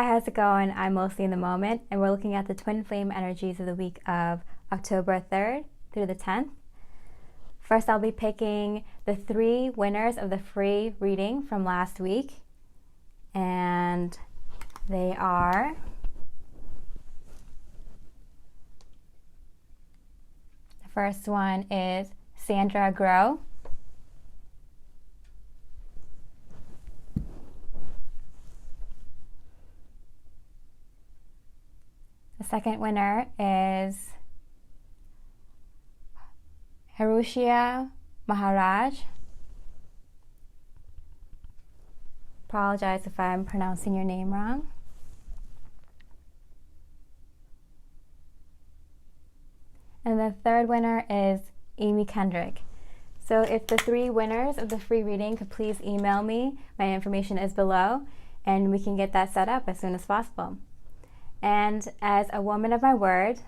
Hi, how's it going? I'm mostly in the moment, and we're looking at the twin flame energies of the week of October 3rd through the 10th. First, I'll be picking the 3 winners of the free reading from last week, and they are the first one is Sandra Grow. The second winner is Harushia Maharaj. Apologize if I'm pronouncing your name wrong. And the third winner is Amy Kendrick. So if the 3 winners of the free reading could please email me, my information is below, and we can get that set up as soon as possible. And as a woman of my word,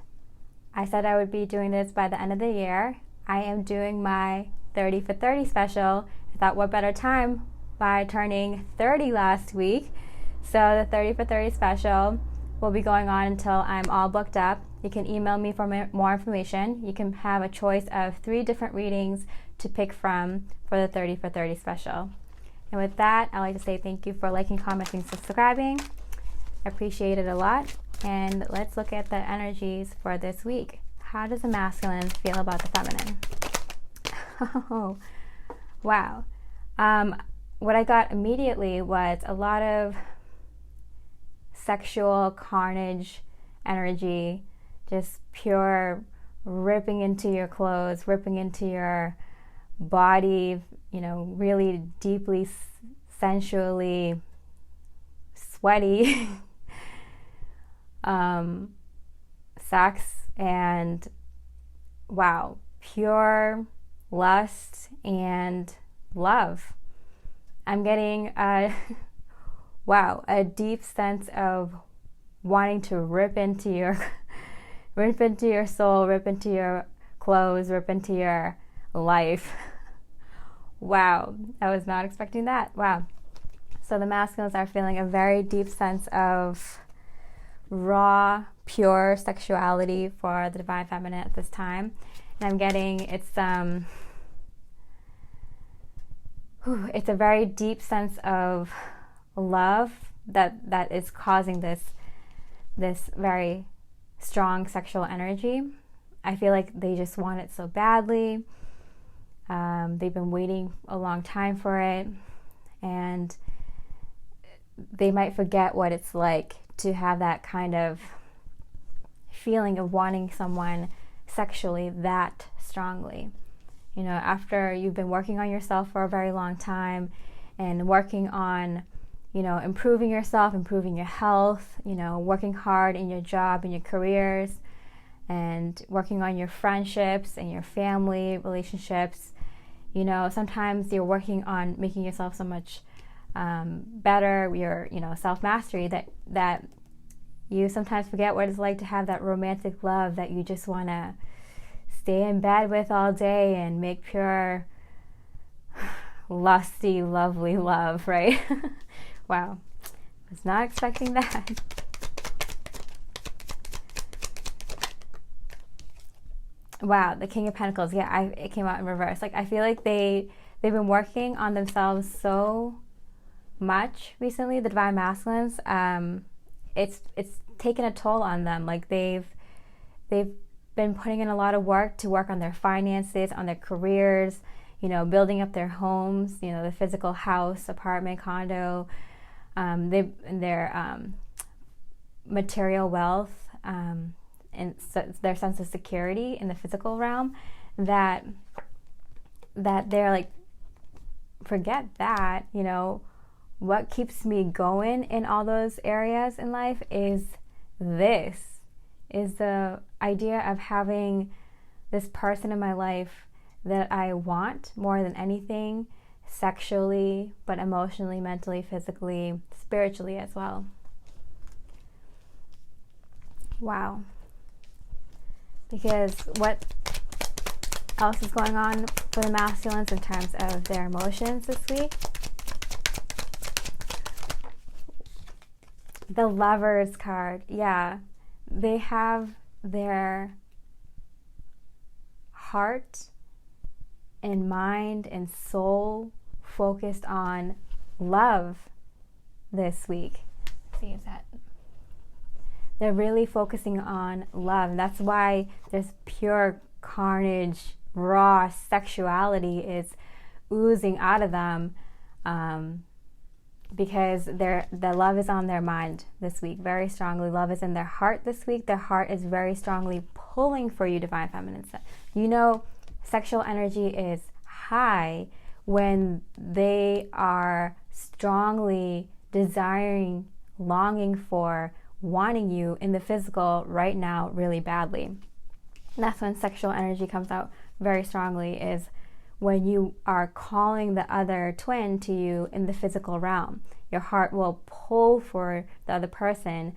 I said I would be doing this by the end of the year. I am doing my 30 for 30 special. I thought what better time by turning 30 last week. So the 30 for 30 special will be going on until I'm all booked up. You can email me for more information. You can have a choice of 3 different readings to pick from for the 30 for 30 special. And with that, I'd like to say thank you for liking, commenting, subscribing. I appreciate it a lot. And let's look at the energies for this week. How does the masculine feel about the feminine? Oh, wow. What I got immediately was a lot of sexual carnage energy, just pure ripping into your clothes, ripping into your body, really deeply, sensually sweaty sex, and wow, pure lust and love. I'm getting a deep sense of wanting to rip into your soul, rip into your clothes, rip into your life. Wow, I was not expecting that. Wow. So the masculines are feeling a very deep sense of raw, pure sexuality for the divine feminine at this time. And I'm getting it's a very deep sense of love that is causing this very strong sexual energy. I feel like they just want it so badly. They've been waiting a long time for it, and they might forget what it's like to have that kind of feeling of wanting someone sexually that strongly. After you've been working on yourself for a very long time and working on, improving yourself, improving your health, working hard in your job and your careers, and working on your friendships and your family relationships, sometimes you're working on making yourself so much better, your self-mastery, that you sometimes forget what it's like to have that romantic love that you just want to stay in bed with all day and make pure lusty, lovely love, right? Wow, was not expecting that. Wow, the King of Pentacles. Yeah, it came out in reverse. Like, I feel like they've been working on themselves so much recently, the divine masculines. It's taken a toll on them. Like, they've been putting in a lot of work to work on their finances, on their careers, building up their homes, the physical house, apartment, condo, their material wealth, and their sense of security in the physical realm, that they're like, forget that, what keeps me going in all those areas in life is the idea of having this person in my life that I want more than anything, sexually, but emotionally, mentally, physically, spiritually as well. Wow. Because what else is going on for the masculines in terms of their emotions this week? The Lovers card, yeah. They have their heart and mind and soul focused on love this week. Let's see, is that... They're really focusing on love. That's why there's pure carnage, raw sexuality is oozing out of them, because the love is on their mind this week very strongly. Love is in their heart this week. Their heart is very strongly pulling for you, Divine Feminine. You know, sexual energy is high when they are strongly desiring, longing for, wanting you in the physical right now really badly. And that's when sexual energy comes out very strongly, is when you are calling the other twin to you in the physical realm. Your heart will pull for the other person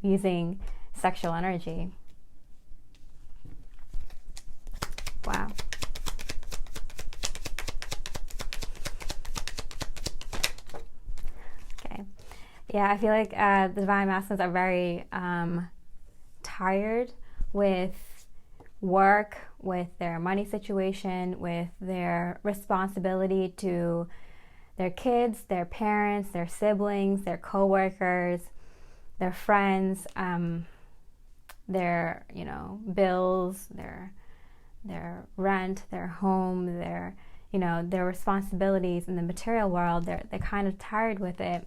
using sexual energy. Wow. Okay. Yeah, I feel like the Divine Masculines are very tired with work, with their money situation, with their responsibility to their kids, their parents, their siblings, their co-workers, their friends, their bills, their rent, their home, their responsibilities in the material world. They're kind of tired with it.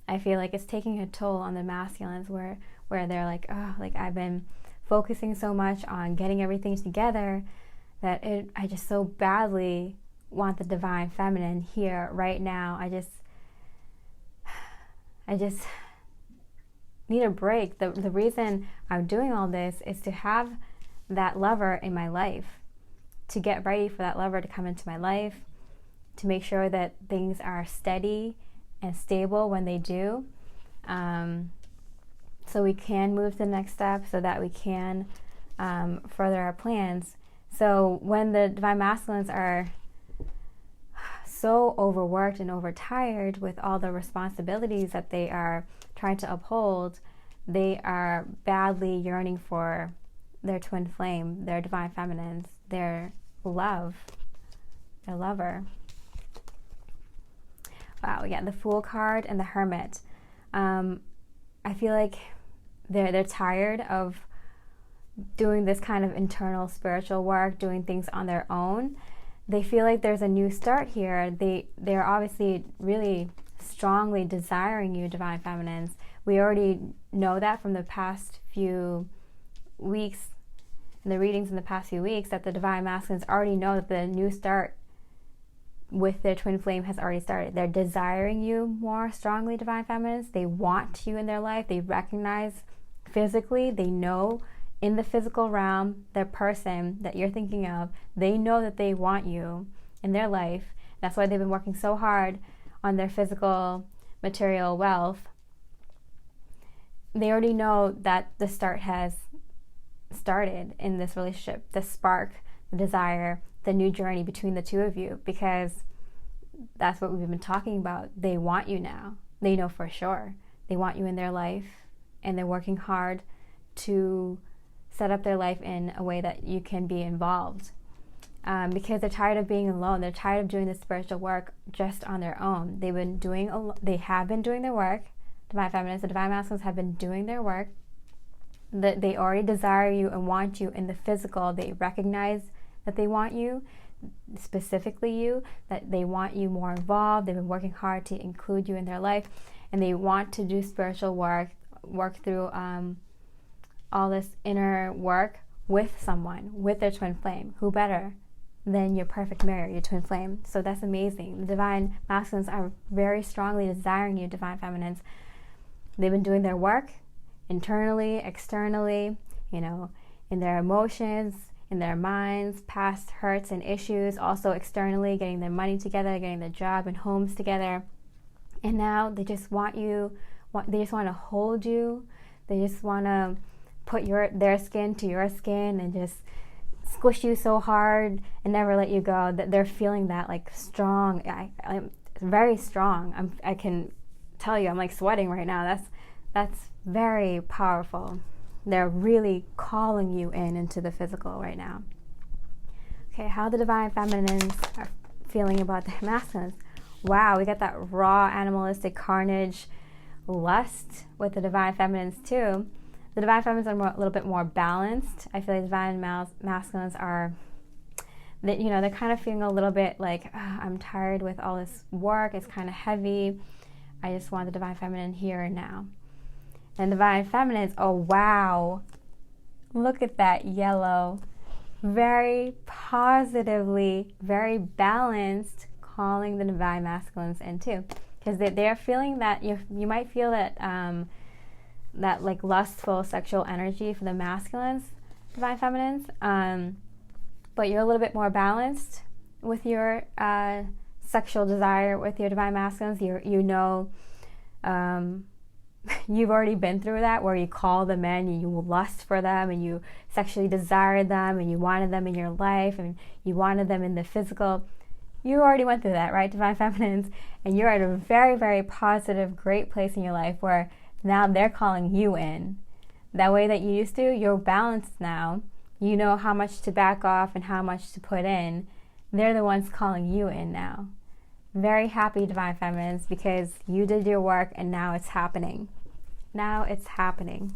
I feel like it's taking a toll on the masculines where they're like, oh, like I've been focusing so much on getting everything together that I just so badly want the Divine Feminine here right now. I just need a break. The reason I'm doing all this is to have that lover in my life, to get ready for that lover to come into my life, to make sure that things are steady and stable when they do, so we can move to the next step, so that we can further our plans. So when the Divine Masculines are so overworked and overtired with all the responsibilities that they are trying to uphold, they are badly yearning for their twin flame, their Divine Feminines, their love, their lover. Wow, yeah, the Fool card and the Hermit. I feel like they're tired of doing this kind of internal spiritual work, doing things on their own. They feel like there's a new start here. They're obviously really strongly desiring you, Divine Feminines. We already know that from the past few weeks, and the readings in the past few weeks, that the Divine Masculines already know that the new start with their twin flame has already started. They're desiring you more strongly, Divine Feminines. They want you in their life. They recognize physically, they know in the physical realm, their person that you're thinking of, they know that they want you in their life. That's why they've been working so hard on their physical, material wealth. They already know that the start has started in this relationship, the spark, the desire, the new journey between the two of you, because that's what we've been talking about. They want you now. They know for sure. They want you in their life, and they're working hard to set up their life in a way that you can be involved, because they're tired of being alone. They're tired of doing this spiritual work just on their own. They have been doing their work. Divine Feminines, the Divine Masculines have been doing their work. They already desire you and want you in the physical. They recognize that they want you, specifically you, that they want you more involved. They've been working hard to include you in their life, and they want to do spiritual work through all this inner work with someone, with their twin flame. Who better than your perfect mirror, your twin flame? So that's amazing. The Divine Masculines are very strongly desiring you, Divine Feminines. They've been doing their work internally, externally, in their emotions, in their minds, past hurts and issues, also externally, getting their money together, getting their job and homes together. And now they just want you, they just want to hold you. They just want to put their skin to your skin and just squish you so hard and never let you go. That they're feeling that like strong, very strong. I can tell you, I'm like sweating right now. That's very powerful. They're really calling you into the physical right now. Okay, how the divine feminines are feeling about the masculines. Wow, we got that raw animalistic carnage lust with the divine feminines too. The divine feminines are a little bit more balanced. I feel like divine masculines are, they're kind of feeling a little bit like, I'm tired with all this work. It's kind of heavy. I just want the divine feminine here and now. And divine feminines, oh wow, look at that yellow. Very positively, very balanced, calling the divine masculines in too. Because they're feeling that, you might feel that that like lustful sexual energy for the masculines, divine feminines, but you're a little bit more balanced with your sexual desire with your divine masculines. You've already been through that, where you call them in and you lust for them and you sexually desired them and you wanted them in your life and you wanted them in the physical. You already went through that, right, divine feminines? And you're at a very, very positive, great place in your life where now they're calling you in. That way that you used to, you're balanced now. You know how much to back off and how much to put in. They're the ones calling you in now. Very happy, divine feminines, because you did your work and now it's happening. Now it's happening.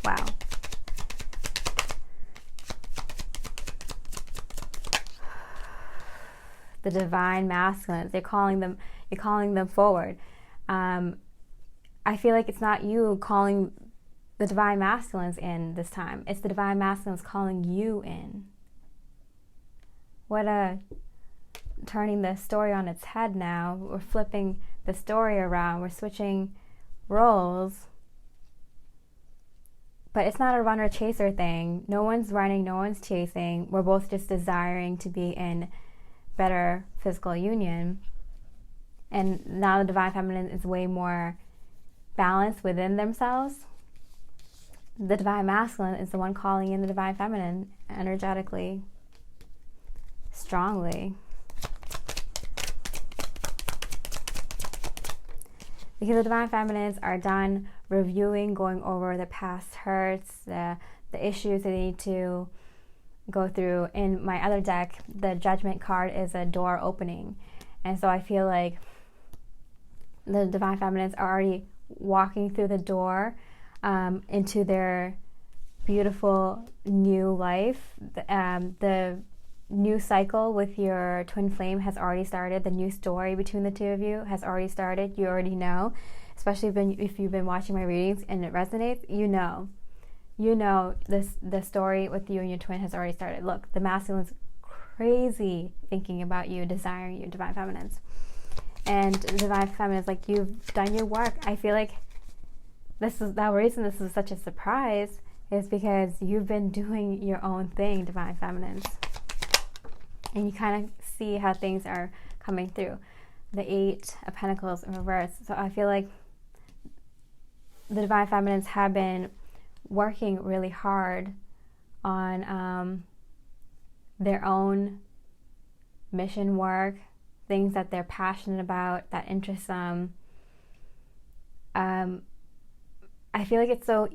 Wow. The divine masculines, you're calling them forward. I feel like it's not you calling the divine masculines in this time. It's the divine masculines calling you in. What a turning the story on its head now. We're flipping the story around. We're switching roles. But it's not a runner-chaser thing. No one's running, no one's chasing. We're both just desiring to be in better physical union. And now the divine feminine is way more balanced within themselves. The divine masculine is the one calling in the divine feminine energetically, strongly. Because the divine feminines are done reviewing, going over the past hurts, the issues they need to go through. In my other deck, the Judgment card is a door opening. And so I feel like the divine feminines are already walking through the door into their beautiful new life. The new cycle with your twin flame has already started. The new story between the two of you has already started. You already know, especially if you've been watching my readings and it resonates. You know the story with you and your twin has already started. Look, the masculine's crazy thinking about you, desiring you, divine feminines. And the divine feminines, like, you've done your work. I feel like this is the reason this is such a surprise, is because you've been doing your own thing, divine feminines. And you kind of see how things are coming through. The 8 of Pentacles in reverse. So I feel like the divine feminines have been working really hard on their own mission work, things that they're passionate about, that interest them. I feel like it's so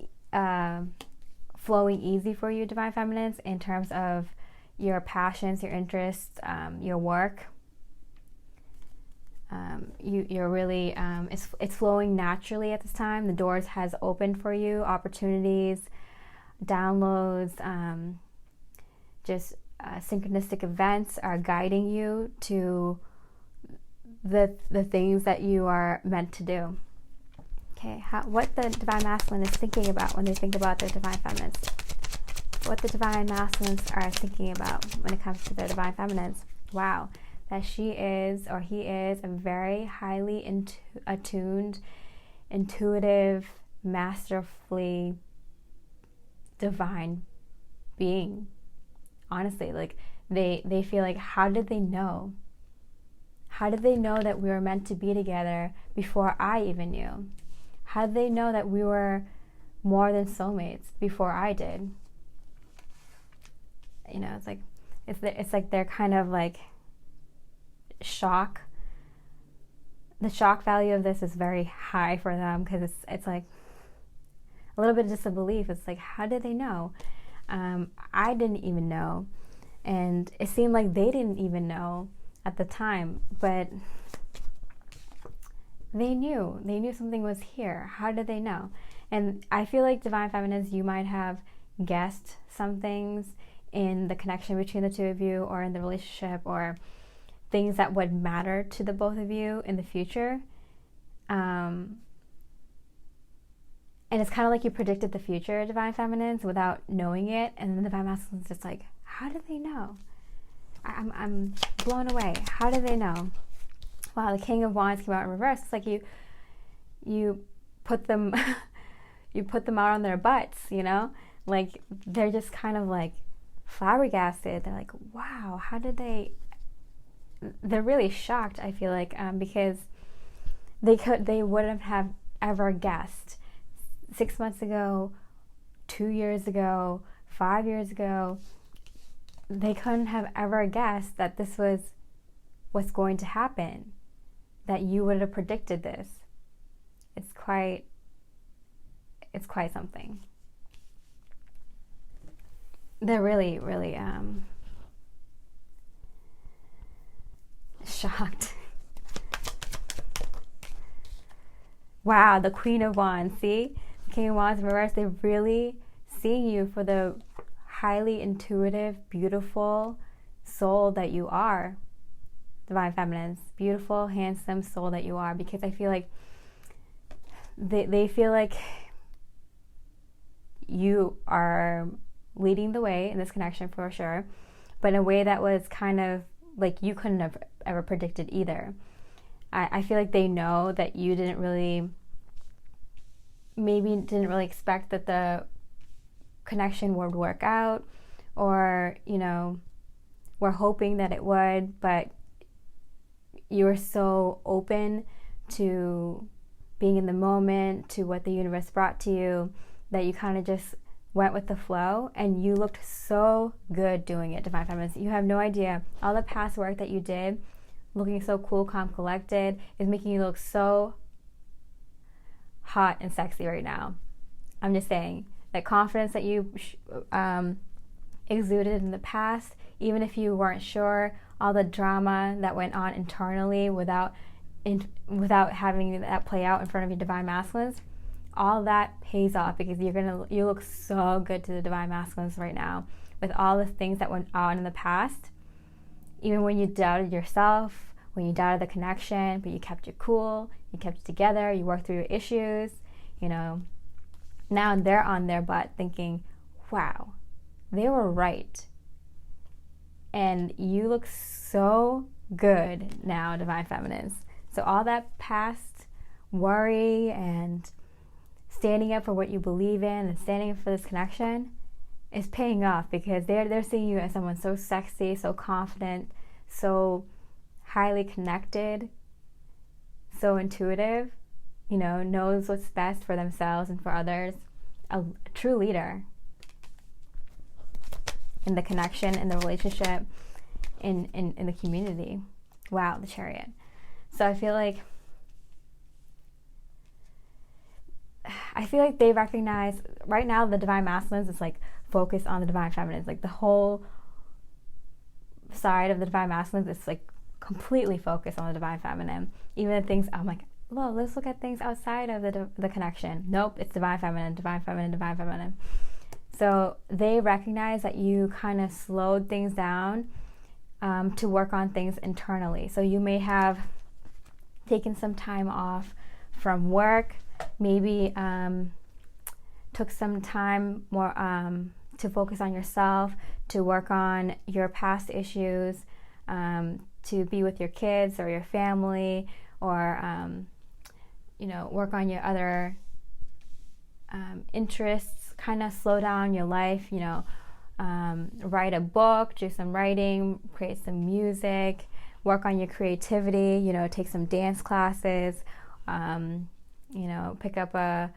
flowing easy for you, divine feminines, in terms of your passions, your interests, your work. You're really, it's flowing naturally at this time. The doors has opened for you, opportunities, downloads, just synchronistic events are guiding you to the things that you are meant to do. Okay, what the divine masculine is thinking about when they think about their divine feminines. What the divine masculines are thinking about when it comes to their divine feminines. Wow, that she is, or he is, a very highly attuned, intuitive, masterfully divine being. Honestly, like, they feel like, how did they know? How did they know that we were meant to be together before I even knew? How did they know that we were more than soulmates before I did? You know, it's like they're kind of like shock the shock value of this is very high for them, because it's like a little bit of disbelief. It's like, how did they know? I didn't even know, and it seemed like they didn't even know at the time, but they knew something was here. How did they know? And I feel like Divine Feminines, you might have guessed some things in the connection between the two of you, or in the relationship, or things that would matter to the both of you in the future. And it's kind of like you predicted the future, Divine Feminines, without knowing it. And then the Divine Masculines just like, how did they know? I'm blown away. How did they know? Wow, the King of Wands came out in reverse. It's like you put them you put them out on their butts, you know? Like, they're just kind of like flabbergasted. They're like, wow, how did they? They're really shocked, I feel like, because they wouldn't have ever guessed 6 months ago, 2 years ago, 5 years ago. They couldn't have ever guessed that this was what's going to happen, that you would have predicted this. It's quite something. They're really, really shocked. Wow, the Queen of Wands. See? The King of Wands in reverse. They really see you for the highly intuitive, beautiful soul that you are. Divine Feminines. Beautiful, handsome soul that you are. Because I feel like they feel like you are leading the way in this connection for sure, but in a way that was kind of like you couldn't have ever predicted either. I feel like they know that you didn't really expect that the connection would work out, or, you know, were hoping that it would, but you were so open to being in the moment, to what the universe brought to you, that you kind of just went with the flow, and you looked so good doing it, Divine Feminines. You have no idea. All the past work that you did, looking so cool, calm, collected, is making you look so hot and sexy right now. I'm just saying, that confidence that you exuded in the past, even if you weren't sure, all the drama that went on internally without having that play out in front of your Divine Masculines, all that pays off, because you look so good to the Divine Masculines right now, with all the things that went on in the past. Even when you doubted yourself, when you doubted the connection, but you kept it cool, you kept it together, you worked through your issues, you know. Now they're on their butt thinking, wow, they were right. And you look so good now, Divine Feminines. So all that past worry and standing up for what you believe in and standing up for this connection is paying off, because they're seeing you as someone so sexy, so confident, so highly connected, so intuitive, you know, knows what's best for themselves and for others. A true leader in the connection, in the relationship, in the community. Wow, the Chariot. So I feel like they recognize right now the Divine Masculines is like focused on the Divine Feminines. Like the whole side of the Divine Masculines is like completely focused on the Divine Feminine. Even the things I'm like, well, let's look at things outside of the connection. Nope, it's Divine Feminine, Divine Feminine, Divine Feminine. So they recognize that you kind of slowed things down to work on things internally. So you may have taken some time off from work, maybe took some time more to focus on yourself, to work on your past issues, to be with your kids or your family, or work on your other interests, kind of slow down your life, write a book, do some writing, create some music, work on your creativity, take some dance classes, pick up a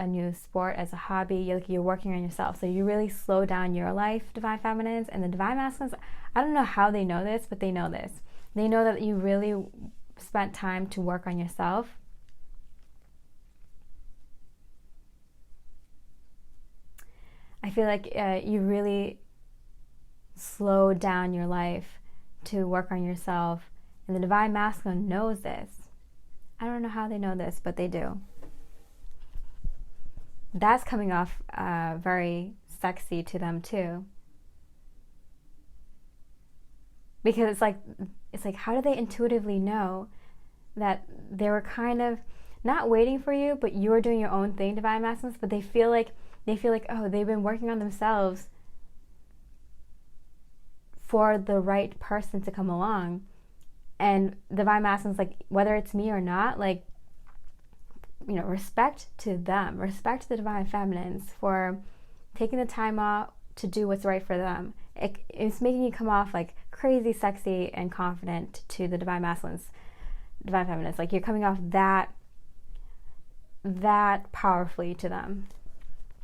new sport as a hobby. You're working on yourself. So you really slow down your life, Divine Feminines. And the Divine Masculines, I don't know how they know this, but they know this. They know that you really spent time to work on yourself, I feel like you really slowed down your life to work on yourself. And the Divine Masculine knows this. I don't know how they know this, but they do. That's coming off very sexy to them too. Because it's like how do they intuitively know that they were kind of not waiting for you, but you were doing your own thing, Divine Masculines, but they feel like, oh, they've been working on themselves for the right person to come along. And Divine Masculines, like, whether it's me or not, like, you know, respect to them, respect to the Divine Feminines for taking the time off to do what's right for them. It's making you come off like crazy sexy and confident to the Divine Masculines, Divine Feminines. Like, you're coming off that powerfully to them.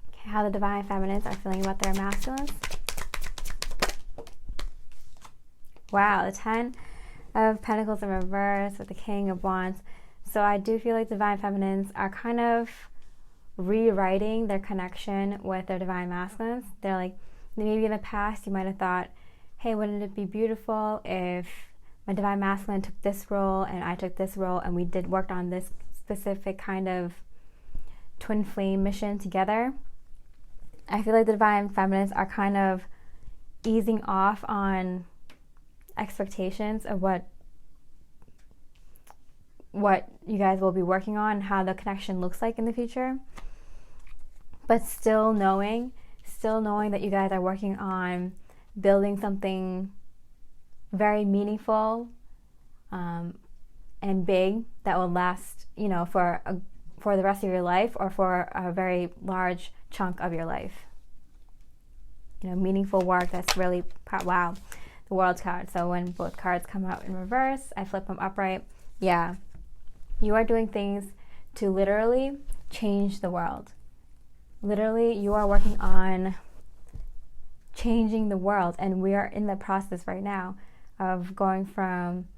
Okay, how the Divine Feminines are feeling about their masculines. Wow, the 10 of Pentacles in reverse with the King of Wands. So I do feel like Divine Feminines are kind of rewriting their connection with their Divine Masculines. They're like, maybe in the past you might have thought, hey, wouldn't it be beautiful if my Divine Masculine took this role and I took this role and we worked on this specific kind of twin flame mission together. I feel like the Divine Feminines are kind of easing off on expectations of what you guys will be working on, how the connection looks like in the future, but still knowing that you guys are working on building something very meaningful and big that will last, you know, for the rest of your life or for a very large chunk of your life. You know, meaningful work that's really, wow, the World's card. So when both cards come out in reverse, I flip them upright. Yeah, you are doing things to literally change the world. Literally, you are working on changing the world, and we are in the process right now of going from,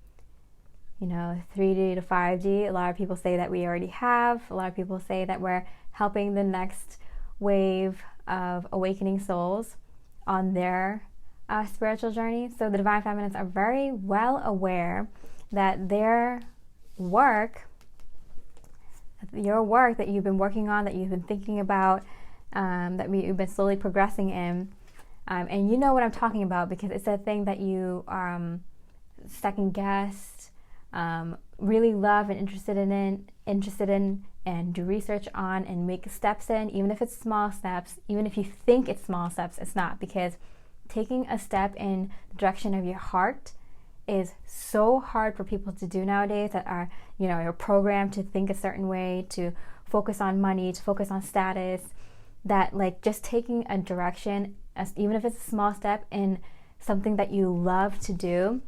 you know, 3D to 5D. A lot of people say that we already have. A lot of people say that we're helping the next wave of awakening souls on their spiritual journey. So the Divine Feminines are very well aware that their work, your work that you've been working on, that you've been thinking about, that you've been slowly progressing in, and you know what I'm talking about because it's a thing that you second guessed, really love and interested in and do research on and make steps in, even if it's small steps, even if you think it's small steps, it's not, because taking a step in the direction of your heart is so hard for people to do nowadays that are, you know, you're programmed to think a certain way, to focus on money, to focus on status, that like just taking a direction, even if it's a small step in something that you love to do,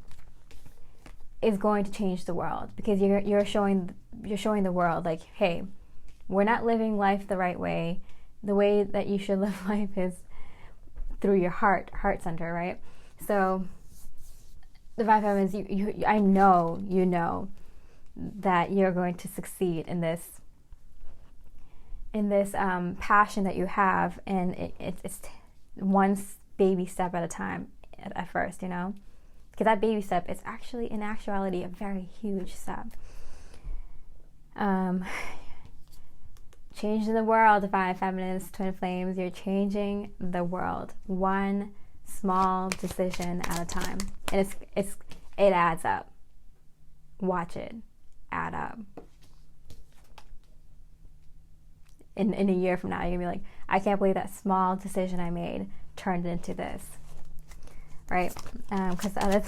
is going to change the world, because you're showing the world like, hey, we're not living life the right way. The way that you should live life is through your heart center, right? So Divine Feminines, I know you know that you're going to succeed in this passion that you have, and it's one baby step at a time at first, you know, because that baby step is actually in actuality a very huge step. Changing the world, Divine Feminines, Twin Flames, you're changing the world one small decision at a time, and it adds up. Watch it add up. In a year from now, you're gonna be like, I can't believe that small decision I made turned into this, right? Because other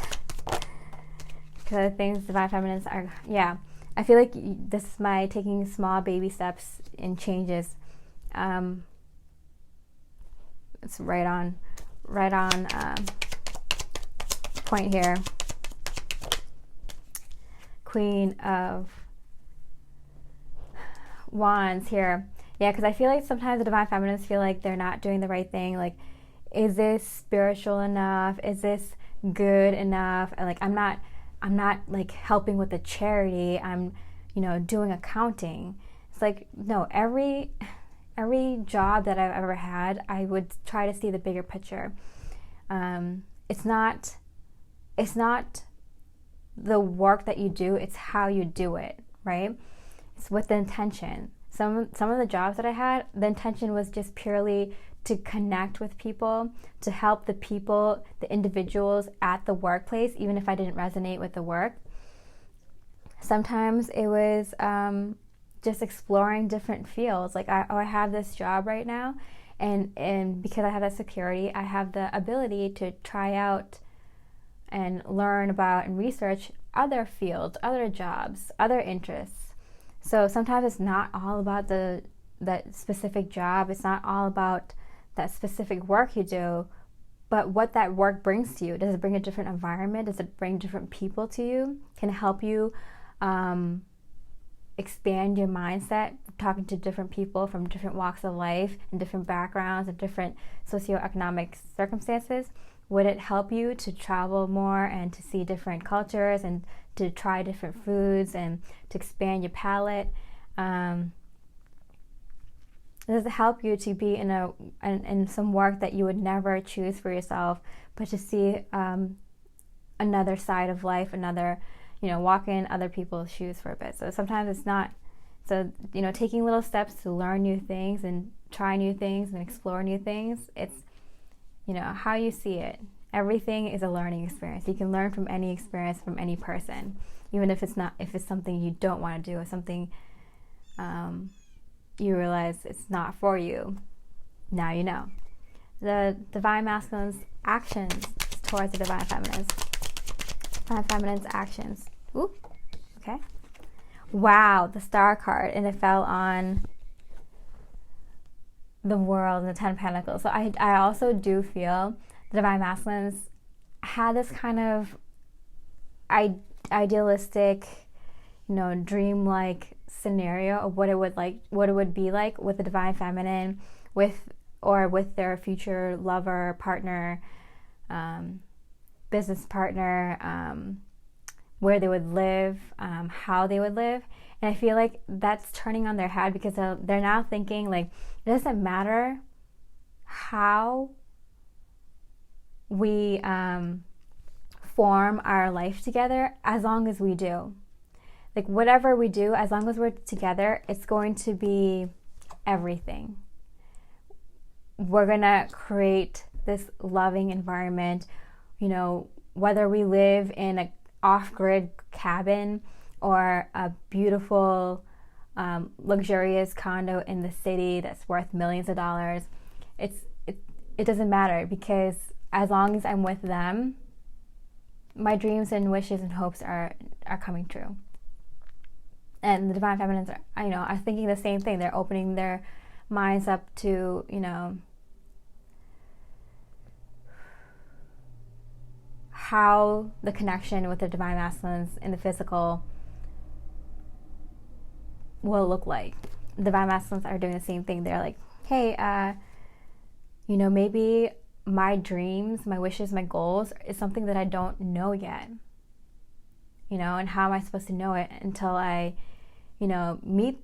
things, Divine Feminines are, yeah. I feel like this is my taking small baby steps and changes. It's right on point here. Queen of Wands here. Yeah, because I feel like sometimes the Divine Feminines feel like they're not doing the right thing. Like, is this spiritual enough? Is this good enough? And like, I'm not I'm not like helping with a charity, I'm, doing accounting. It's like, no, every job that I've ever had, I would try to see the bigger picture. It's not the work that you do, it's how you do it, right? It's with the intention. Some of the jobs that I had, the intention was just purely to connect with people, to help the people, the individuals at the workplace, even if I didn't resonate with the work. Sometimes it was just exploring different fields. Like, I have this job right now, and because I have that security, I have the ability to try out and learn about and research other fields, other jobs, other interests. So sometimes it's not all about that specific job. It's not all about that specific work you do, but what that work brings to you. Does it bring a different environment? Does it bring different people to you? Can it help you expand your mindset, talking to different people from different walks of life and different backgrounds and different socioeconomic circumstances? Would it help you to travel more and to see different cultures and to try different foods and to expand your palate? Does it help you to be in some work that you would never choose for yourself, but to see another side of life, walk in other people's shoes for a bit? So sometimes it's not. So, taking little steps to learn new things and try new things and explore new things, it's, how you see it. Everything is a learning experience. You can learn from any experience, from any person, even if it's something you don't want to do, or something you realize it's not for you. Now you know. The divine masculine's actions towards the divine feminine's. Divine feminine's actions. Ooh, okay. Wow, the Star card, and it fell on the World and the 10 Pentacles. So I also do feel the divine masculines had this kind of idealistic, dreamlike scenario of what it would be like with the divine feminine, with their future lover, partner, business partner, where they would live, how they would live. And I feel like that's turning on their head, because they're now thinking, like, it doesn't matter how we form our life together, as long as we do. Like, whatever we do, as long as we're together, it's going to be everything. We're going to create this loving environment, whether we live in an off-grid cabin or a beautiful, luxurious condo in the city that's worth millions of dollars. It doesn't matter, because as long as I'm with them, my dreams and wishes and hopes are coming true. And the divine feminines are thinking the same thing. They're opening their minds up to, how the connection with the divine masculines in the physical will look like. The divine masculines are doing the same thing. They're like, hey, maybe my dreams, my wishes, my goals is something that I don't know yet. And how am I supposed to know it until I, meet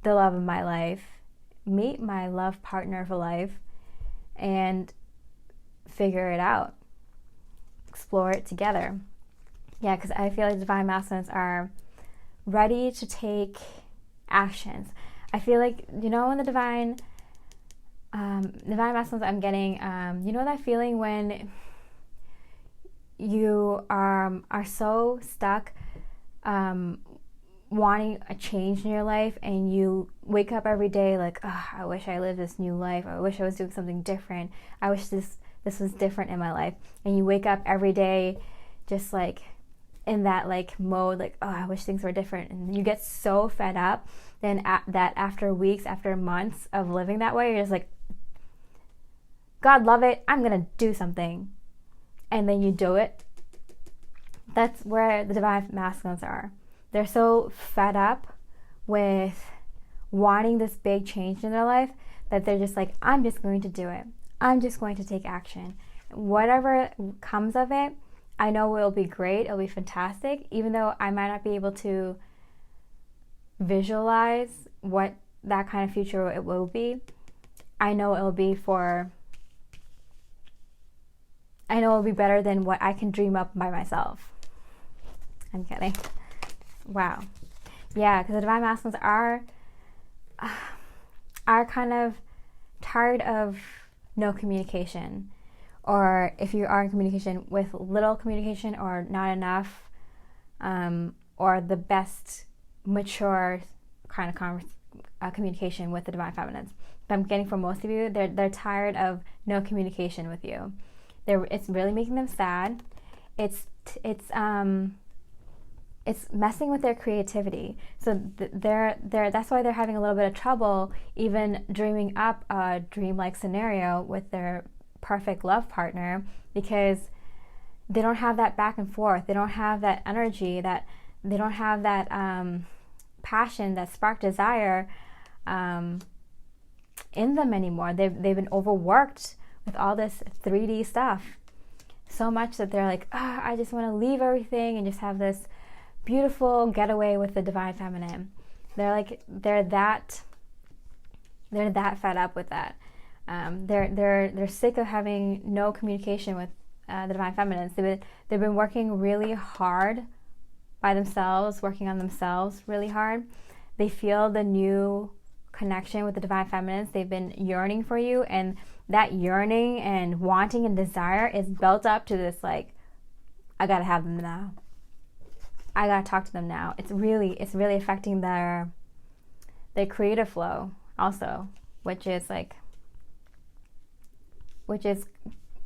the love of my life, meet my love partner for life, and figure it out, explore it together. Yeah, because I feel like divine masculines are ready to take actions. I feel like, in the divine masculines I'm getting, that feeling when you are so stuck wanting a change in your life, and you wake up every day like, oh, I wish I lived this new life. I wish I was doing something different. I wish this was different in my life. And you wake up every day just like in that like mode, like, oh, I wish things were different. And you get so fed up then that after weeks, after months of living that way, you're just like, God love it, I'm gonna do something. And then you do it. That's where the divine masculines are. They're so fed up with wanting this big change in their life that they're just like, I'm just going to do it. I'm just going to take action. Whatever comes of it, I know it'll be great, it'll be fantastic, even though I might not be able to visualize what that kind of future it will be. I know it'll be better than what I can dream up by myself. I'm kidding. Wow. Yeah, because the divine masculines are kind of tired of no communication, or if you are in communication, with little communication or not enough, or the best mature kind of communication with the divine feminines. But I'm getting from most of you, they're tired of no communication with you. It's really making them sad. It's messing with their creativity. So that's why they're having a little bit of trouble even dreaming up a dreamlike scenario with their perfect love partner, because they don't have that back and forth. They don't have that energy, they don't have that passion, that spark desire in them anymore. They've been overworked with all this 3D stuff so much that they're like, I just want to leave everything and just have this beautiful getaway with the divine feminine. They're that fed up with that. They're sick of having no communication with the divine feminines. They've been working really hard by themselves, working on themselves really hard. They feel the new connection with the divine feminines. They've been yearning for you, and that yearning and wanting and desire is built up to this, like, I gotta have them now. I gotta talk to them now. It's really affecting their creative flow also, which is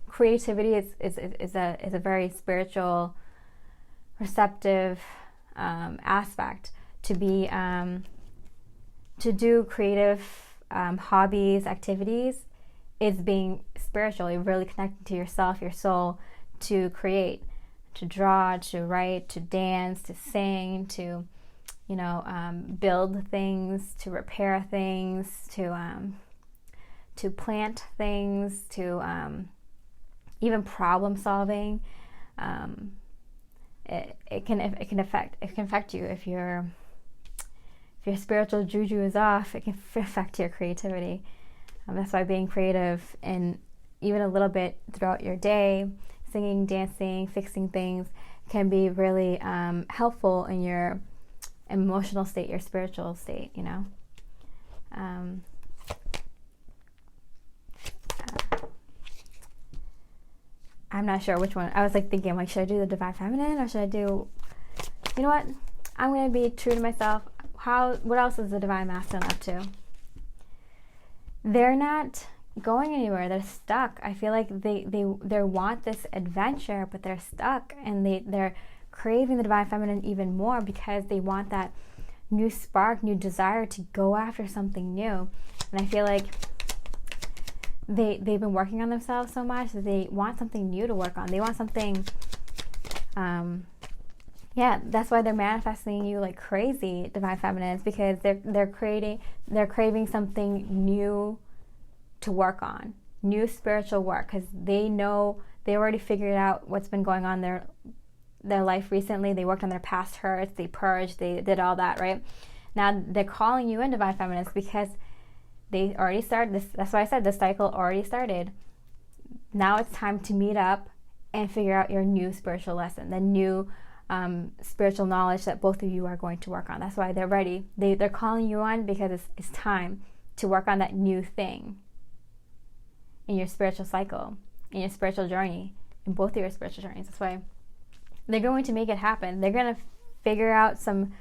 creativity is a very spiritual, receptive aspect. To do creative hobbies, activities, is being spiritual. You're really connected to yourself, your soul, to create, to draw, to write, to dance, to sing, to build things, to repair things, to plant things, to even problem solving. It can affect you if your spiritual juju is off. It can affect your creativity. That's why being creative, and even a little bit throughout your day, singing, dancing, fixing things, can be really helpful in your emotional state, your spiritual state, I'm not sure which one. I was thinking, should I do the divine feminine, or should I do, you know what? I'm going to be true to myself. What else is the divine masculine up to? They're not going anywhere. They're stuck. I feel like they want this adventure, but they're stuck, and they're craving the divine feminine even more because they want that new spark, new desire to go after something new. And I feel like they've been working on themselves so much that they want something new to work on. They want something, that's why they're manifesting you like crazy, divine feminines, because they're craving something new to work on, new spiritual work, because they know they already figured out what's been going on in their life recently. They worked on their past hurts, they purged, they did all that, right? Now they're calling you in, divine feminines, because they already started this. That's why I said the cycle already started. Now it's time to meet up and figure out your new spiritual lesson, the new spiritual knowledge that both of you are going to work on. That's why they're ready. They're calling you on because it's time to work on that new thing in your spiritual cycle, in your spiritual journey, in both of your spiritual journeys. That's why they're going to make it happen. They're going to figure out some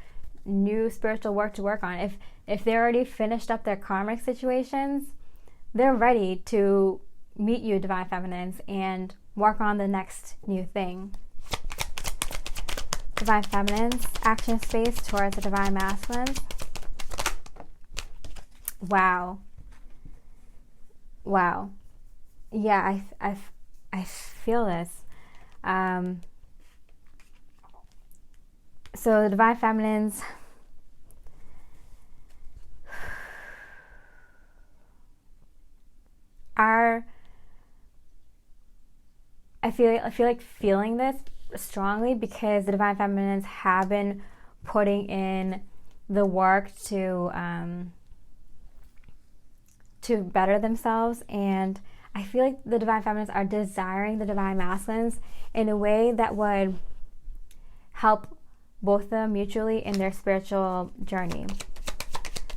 new spiritual work to work on. If they already finished up their karmic situations, they're ready to meet you, divine feminines, and work on the next new thing. Divine feminines, action space towards the divine masculines. Wow. Yeah, I feel this. So the divine feminines are, I feel like feeling this strongly because the divine feminines have been putting in the work to better themselves, and I feel like the divine feminines are desiring the divine masculines in a way that would help both of them mutually in their spiritual journey.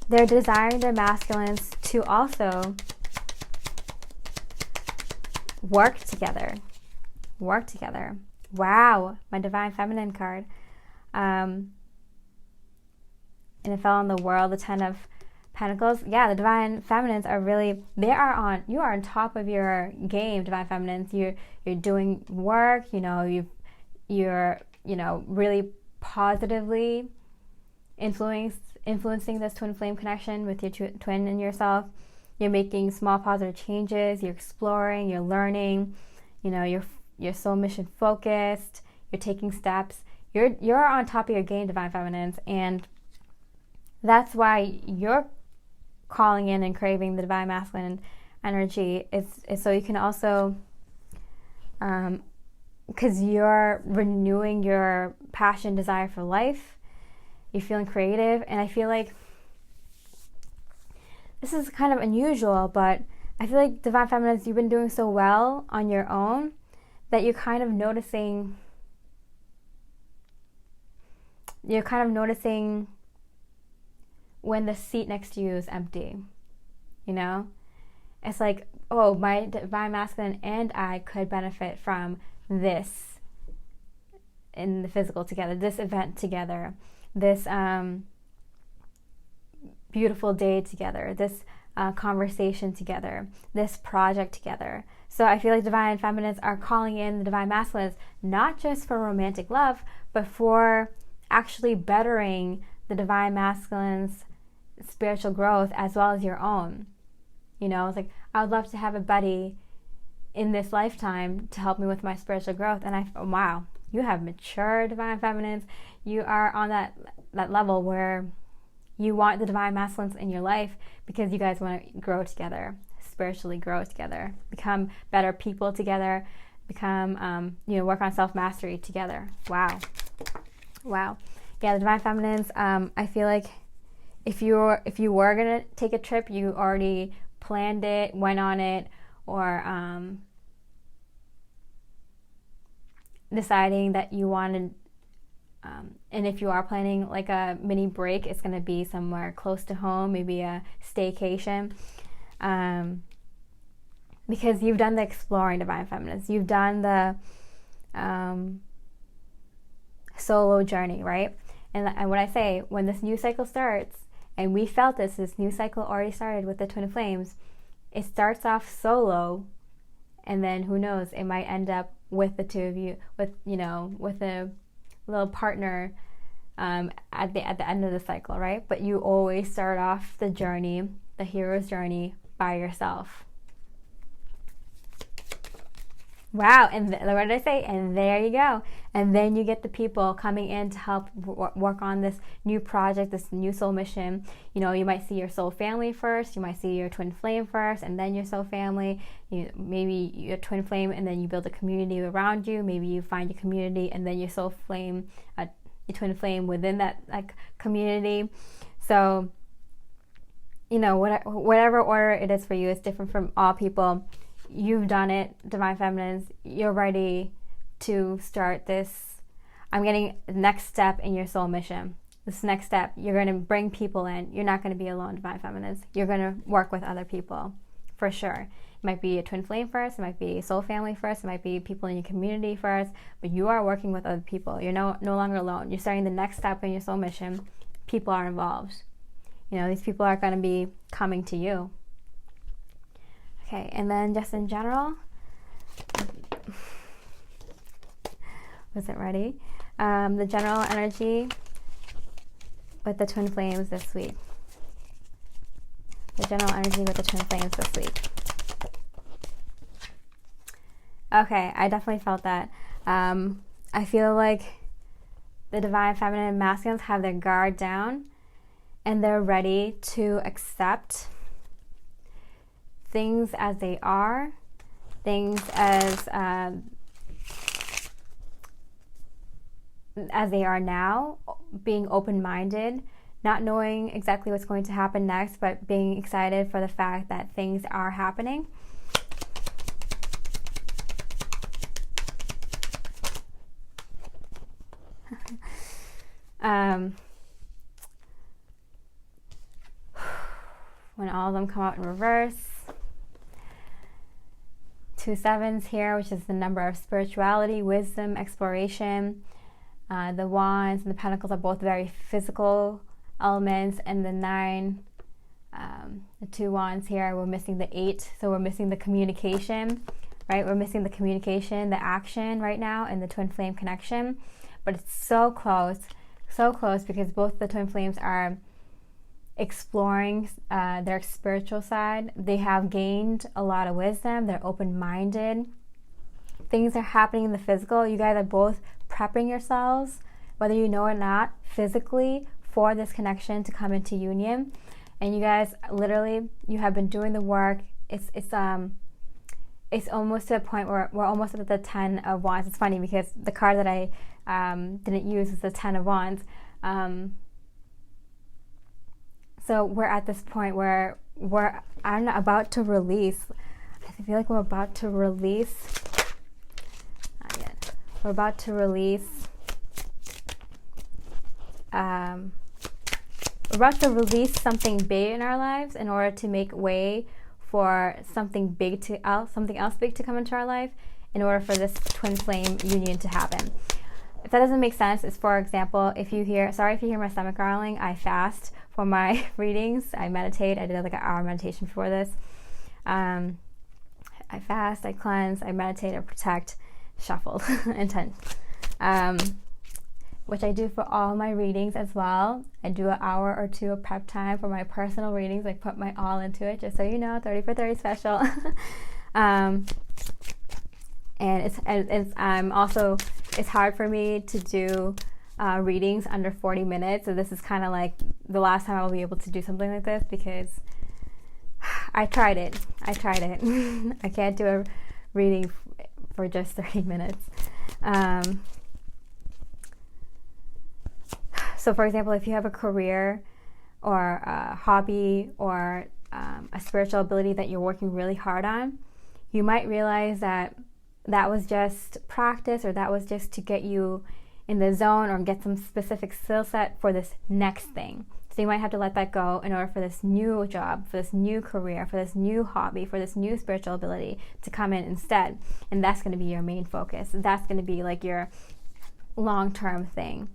They're desiring their masculines to also work together. Wow, my divine feminine card. And it fell on the world, the 10 of Pentacles. Yeah, the divine feminines are really, you are on top of your game, divine feminines. You're doing work, you're really positively influencing this twin flame connection with your twin and yourself. You're making small positive changes, you're exploring, you're learning, you're so mission focused, you're taking steps. You're on top of your game, divine feminines, and that's why you're calling in and craving the divine masculine energy. Is so you can also, because you're renewing your passion, desire for life. You're feeling creative, and I feel like this is kind of unusual, but I feel like divine feminines, you've been doing so well on your own that you're kind of noticing when the seat next to you is empty. It's like, oh, my divine masculine and I could benefit from this in the physical together, this event together, this beautiful day together, this conversation together, this project together. So I feel like divine feminines are calling in the divine masculines not just for romantic love, but for actually bettering the divine masculine's spiritual growth as well as your own. It's like, I would love to have a buddy in this lifetime to help me with my spiritual growth. And wow, you have mature divine feminines. You are on that level where you want the divine masculines in your life because you guys want to grow together, spiritually grow together, become better people together, become, work on self-mastery together. Wow. Yeah, the divine feminines, I feel like if you were going to take a trip, you already planned it, went on it, or deciding that you wanted, and if you are planning like a mini break, it's going to be somewhere close to home, maybe a staycation, because you've done the exploring, divine feminines. You've done the solo journey, right? And what I say, when this new cycle starts, and we felt this new cycle already started with the twin flames, it starts off solo, and then who knows, it might end up with the two of you, with a little partner at the end of the cycle, right? But you always start off the journey, the hero's journey, by yourself. Wow, and what did I say? And there you go. And then you get the people coming in to help work on this new project, this new soul mission. You might see your soul family first, you might see your twin flame first, and then your soul family. Maybe your twin flame, and then you build a community around you. Maybe you find your community, and then your soul flame, your twin flame within that community. So, whatever order it is for you, it's different from all people. You've done it, divine feminines. You're ready to start this. I'm getting the next step in your soul mission. This next step, you're going to bring people in. You're not going to be alone, divine feminines. You're going to work with other people, for sure. It might be a twin flame first. It might be soul family first. It might be people in your community first. But you are working with other people. You're no longer alone. You're starting the next step in your soul mission. People are involved. These people are going to be coming to you. Okay, and then just in general, wasn't ready. The general energy with the twin flames this week. The general energy with the twin flames this week. Okay, I definitely felt that. I feel like the divine feminine and masculines have their guard down and they're ready to accept things as they are, things as as they are now, being open-minded, not knowing exactly what's going to happen next, but being excited for the fact that things are happening. When all of them come out in reverse, 2 7s here, which is the number of spirituality, wisdom, exploration. The wands and the pentacles are both very physical elements, and the 9, the 2 wands here, we're missing the 8, so we're missing the communication, right? We're missing the communication, the action right now in the twin flame connection, but it's so close because both the twin flames are exploring their spiritual side. They have gained a lot of wisdom. They're open-minded. Things are happening in the physical. You guys are both prepping yourselves, whether you know or not, physically for this connection to come into union. And you guys literally, you have been doing the work. It's almost to a point where we're almost at the 10 of Wands. It's funny because the card that I didn't use is the 10 of Wands. So we're at this point where we're about to release. I feel like we're about to release. Not yet. We're about to release. We're about to release something big in our lives in order to make way for something else big to come into our life, in order for this twin flame union to happen. If that doesn't make sense, it's, for example, sorry if you hear my stomach growling, I fast for my readings. I meditate. I did like an hour meditation before this. I fast, I cleanse, I meditate, I protect, shuffle, intent. Which I do for all my readings as well. I do an hour or 2 of prep time for my personal readings. I put my all into it, just so you know, 30 for 30 special. And it's hard for me to do readings under 40 minutes. So this is kind of like the last time I'll be able to do something like this, because I tried it. I can't do a reading for just 30 minutes. So for example, if you have a career or a hobby or a spiritual ability that you're working really hard on, you might realize that was just practice, or that was just to get you in the zone or get some specific skill set for this next thing. So you might have to let that go in order for this new job, for this new career, for this new hobby, for this new spiritual ability to come in instead. And that's going to be your main focus. That's going to be like your long-term thing.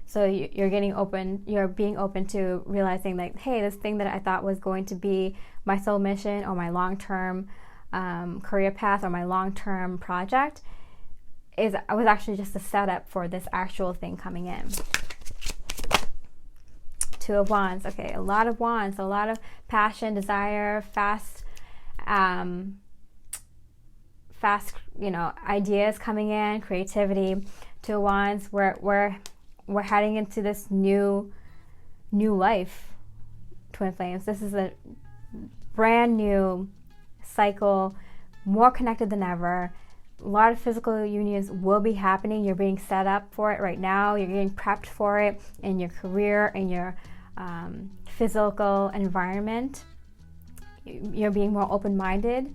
So you're being open to realizing like, hey, this thing that I thought was going to be my soul mission or my long-term career path or my long-term project was actually just a setup for this actual thing coming in. 2 of Wands. Okay, a lot of Wands, a lot of passion, desire, fast, ideas coming in, creativity. 2 of Wands. We're heading into this new life, twin flames. This is a brand new cycle, more connected than ever. A lot of physical unions will be happening. You're being set up for it right now. You're getting prepped for it in your career, in your physical environment. You're being more open-minded,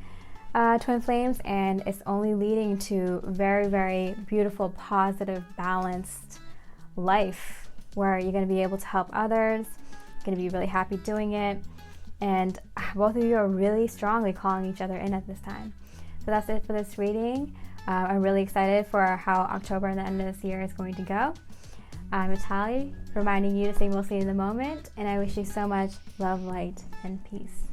twin flames, and it's only leading to very, very beautiful, positive, balanced life where you're going to be able to help others. You're going to be really happy doing it, and both of you are really strongly calling each other in at this time. So that's it for this reading. I'm really excited for how October and the end of this year is going to go. I'm Natalie, reminding you to stay mostly in the moment, and I wish you so much love, light, and peace.